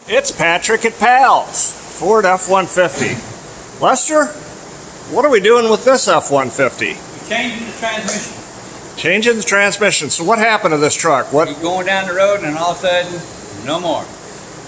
It's Patrick at Pals, Ford F-150. Lester, what are we doing with this F-150? Changing the transmission. Changing the transmission. So what happened to this truck? What? You're going down the road and all of a sudden, no more.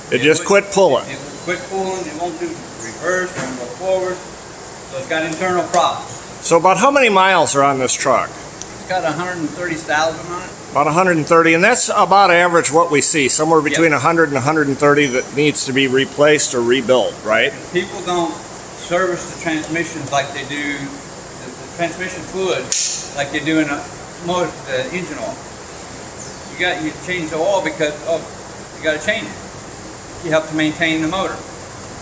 It just quit pulling. It quit pulling, it won't do reverse, it won't go forward. So it's got internal problems. So about how many miles are on this truck? It's got 130,000 on it. About 130, and that's about average what we see, somewhere between 100 and 130 that needs to be replaced or rebuilt, right? People don't service the transmissions like they do the transmission fluid, like they do in the engine oil. You change the oil because you got to change it. It helps maintain the motor.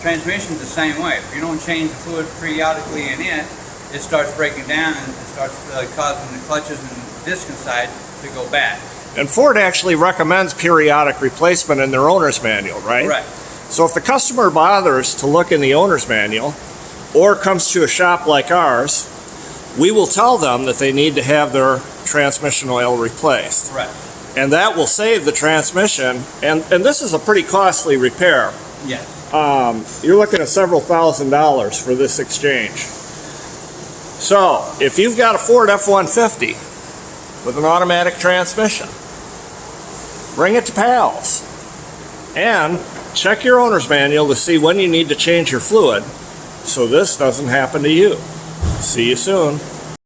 Transmission's the same way. If you don't change the fluid periodically in it starts breaking down and it starts causing the clutches and disc inside to go bad. And Ford actually recommends periodic replacement in their owner's manual, right? Right. So if the customer bothers to look in the owner's manual or comes to a shop like ours, we will tell them that they need to have their transmission oil replaced. Right. And that will save the transmission. And this is a pretty costly repair. Yes. You're looking at several $1,000s for this exchange. So if you've got a Ford F-150 with an automatic transmission, bring it to Pals and check your owner's manual to see when you need to change your fluid so this doesn't happen to you. See you soon.